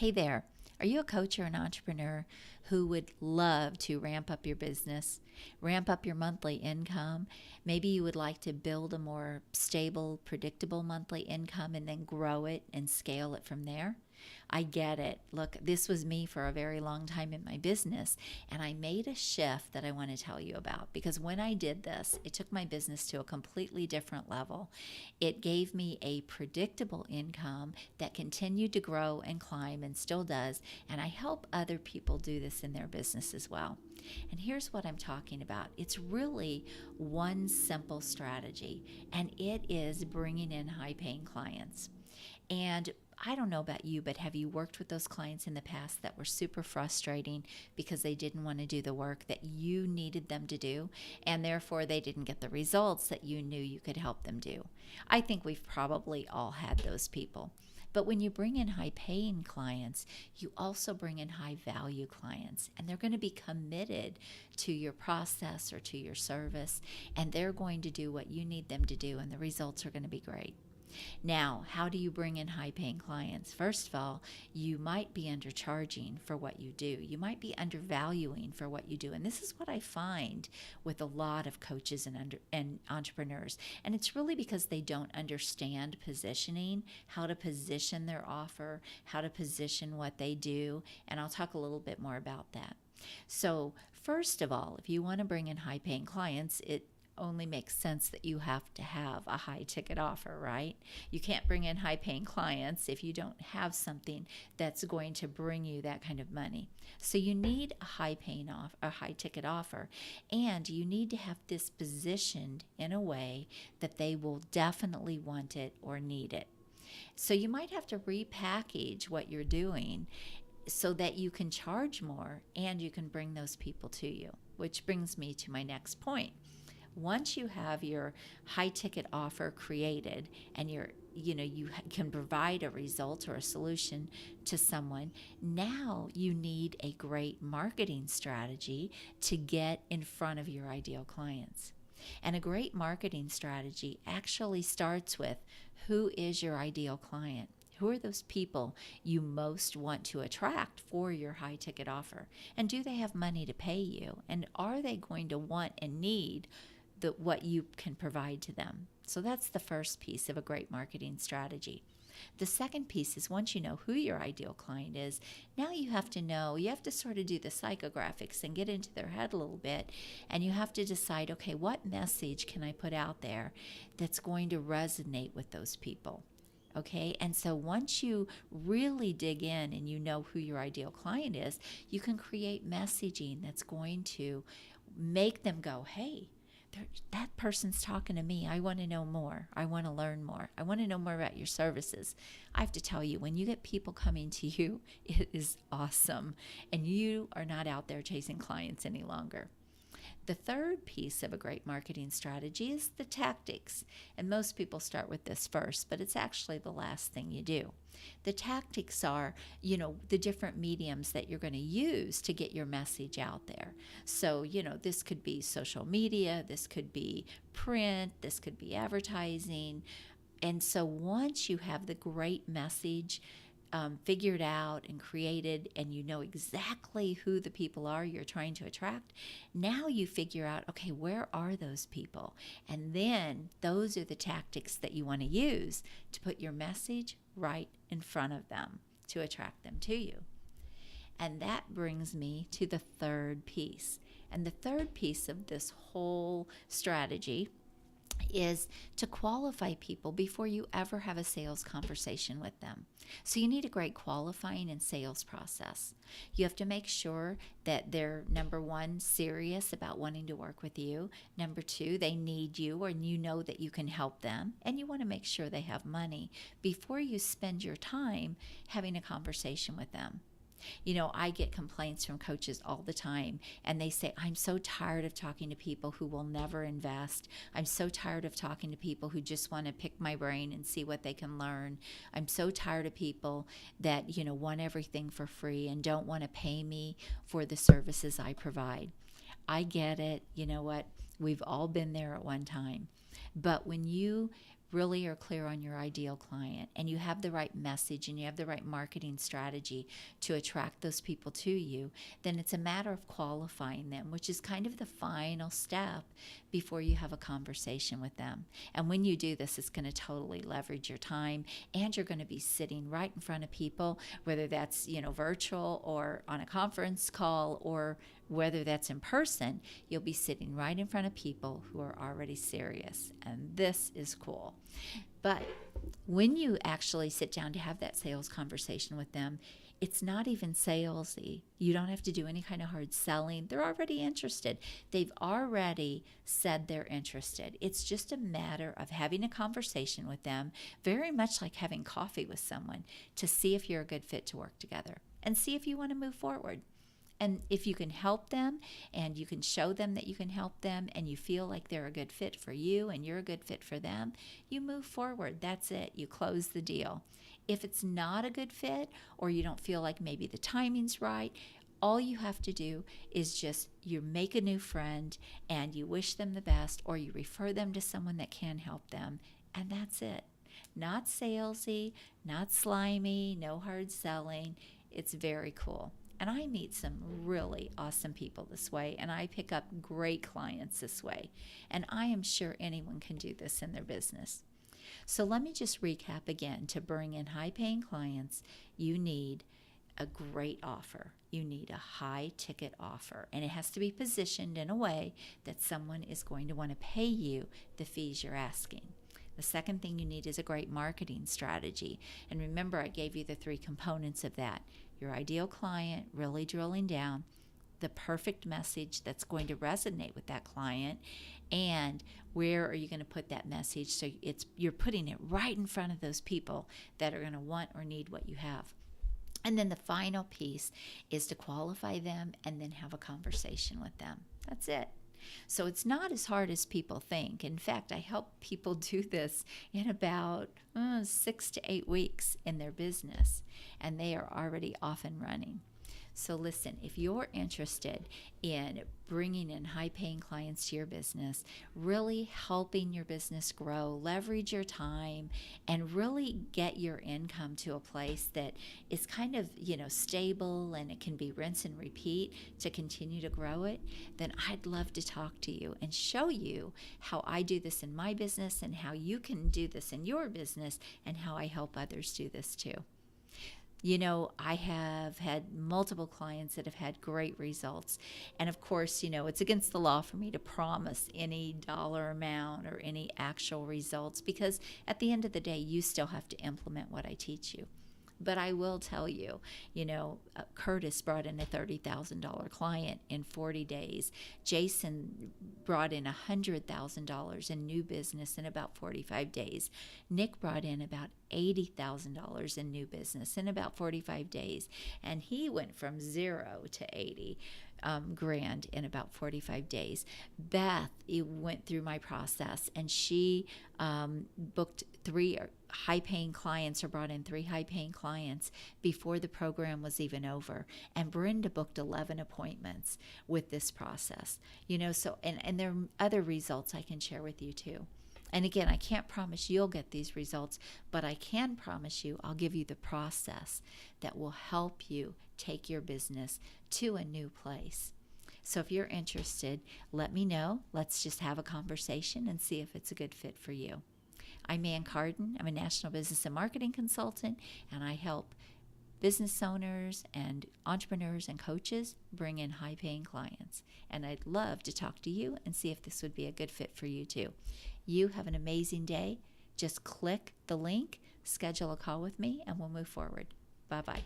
Hey there. Are you a coach or an entrepreneur who would love to ramp up your business, ramp up your monthly income? Maybe you would like to build a more stable, predictable monthly income and then grow it and scale it from there. I get it. Look, this was me for a very long time in my business, and I made a shift that I want to tell you about because when I did this, it took my business to a completely different level. It gave me a predictable income that continued to grow and climb and still does, and I help other people do this in their business as well. And here's what I'm talking about. It's really one simple strategy, and it is bringing in high paying clients. And I don't know about you, but have you worked with those clients in the past that were super frustrating because they didn't want to do the work that you needed them to do, and therefore they didn't get the results that you knew you could help them do? I think we've probably all had those people. But when you bring in high paying clients, you also bring in high value clients, and they're going to be committed to your process or to your service, and they're going to do what you need them to do, and the results are going to be great. Now, how do you bring in high paying clients? First of all, you might be undercharging for what you do. You might be undervaluing for what you do. And this is what I find with a lot of coaches and entrepreneurs. And it's really because they don't understand positioning, how to position their offer, how to position what they do. And I'll talk a little bit more about that. So, first of all, if you want to bring in high paying clients, it only makes sense that you have to have a high ticket offer, right? You can't bring in high paying clients if you don't have something that's going to bring you that kind of money. So you need a high ticket offer, and you need to have this positioned in a way that they will definitely want it or need it. So you might have to repackage what you're doing so that you can charge more and you can bring those people to you, which brings me to my next point. Once you have your high ticket offer created and you can provide a result or a solution to someone, now you need a great marketing strategy to get in front of your ideal clients. And a great marketing strategy actually starts with, who is your ideal client? Who are those people you most want to attract for your high ticket offer? And do they have money to pay you? And are they going to want and need what you can provide to them? So that's the first piece of a great marketing strategy. The second piece is, once you know who your ideal client is, now you have to sort of do the psychographics and get into their head a little bit, and you have to decide, okay, what message can I put out there that's going to resonate with those people? Okay, and so once you really dig in and you know who your ideal client is, you can create messaging that's going to make them go, hey, that person's talking to me. I want to know more. I want to learn more. I want to know more about your services. I have to tell you, when you get people coming to you, it is awesome. And you are not out there chasing clients any longer. The third piece of a great marketing strategy is the tactics. And most people start with this first, but it's actually the last thing you do. The tactics are, the different mediums that you're going to use to get your message out there. So, this could be social media, this could be print, this could be advertising. And so once you have the great message figured out and created, and you know exactly who the people are you're trying to attract, now you figure out, okay, where are those people? And then those are the tactics that you want to use to put your message right in front of them to attract them to you. And that brings me to the third piece. And the third piece of this whole strategy is to qualify people before you ever have a sales conversation with them. So you need a great qualifying and sales process. You have to make sure that they're, number one, serious about wanting to work with you. Number two, they need you, and you know that you can help them. And you want to make sure they have money before you spend your time having a conversation with them. I get complaints from coaches all the time, and they say, I'm so tired of talking to people who will never invest. I'm so tired of talking to people who just want to pick my brain and see what they can learn. I'm so tired of people that, want everything for free and don't want to pay me for the services I provide. I get it. You know what? We've all been there at one time. But when you really are clear on your ideal client and you have the right message and you have the right marketing strategy to attract those people to you, then it's a matter of qualifying them, which is kind of the final step before you have a conversation with them. And when you do this, it's going to totally leverage your time, and you're going to be sitting right in front of people, whether that's, virtual or on a conference call, or whether that's in person. You'll be sitting right in front of people who are already serious, and this is cool. But when you actually sit down to have that sales conversation with them, it's not even salesy. You don't have to do any kind of hard selling. They're already interested. They've already said they're interested. It's just a matter of having a conversation with them, very much like having coffee with someone, to see if you're a good fit to work together and see if you want to move forward. And if you can help them and you can show them that you can help them and you feel like they're a good fit for you and you're a good fit for them, you move forward. That's it. You close the deal. If it's not a good fit, or you don't feel like maybe the timing's right, all you have to do is just you make a new friend and you wish them the best, or you refer them to someone that can help them, and that's it. Not salesy, not slimy, no hard selling. It's very cool. And I meet some really awesome people this way, and I pick up great clients this way. And I am sure anyone can do this in their business. So let me just recap again. To bring in high-paying clients, you need a great offer. You need a high-ticket offer, and it has to be positioned in a way that someone is going to want to pay you the fees you're asking. The second thing you need is a great marketing strategy. And remember, I gave you the 3 components of that. Your ideal client, really drilling down, the perfect message that's going to resonate with that client, and where are you going to put that message so you're putting it right in front of those people that are going to want or need what you have. And then the final piece is to qualify them and then have a conversation with them. That's it. So it's not as hard as people think. In fact, I help people do this in about 6 to 8 weeks in their business, and they are already off and running. So listen, if you're interested in bringing in high-paying clients to your business, really helping your business grow, leverage your time, and really get your income to a place that is kind of, stable, and it can be rinse and repeat to continue to grow it, then I'd love to talk to you and show you how I do this in my business and how you can do this in your business and how I help others do this too. I have had multiple clients that have had great results. And of course, it's against the law for me to promise any dollar amount or any actual results, because at the end of the day, you still have to implement what I teach you. But I will tell you, Curtis brought in a $30,000 client in 40 days. Jason brought in $100,000 in new business in about 45 days. Nick brought in about $80,000 in new business in about 45 days. And he went from 0 to 80 grand in about 45 days. Beth went through my process, and she booked 3 high-paying clients, or brought in 3 high-paying clients before the program was even over. And Brenda booked 11 appointments with this process. So and there are other results I can share with you too. And again, I can't promise you'll get these results, but I can promise you I'll give you the process that will help you take your business to a new place. So if you're interested, let me know. Let's just have a conversation and see if it's a good fit for you. I'm Ann Carden. I'm a national business and marketing consultant, and I help business owners and entrepreneurs and coaches bring in high-paying clients. And I'd love to talk to you and see if this would be a good fit for you too. You have an amazing day. Just click the link, schedule a call with me, and we'll move forward. Bye-bye.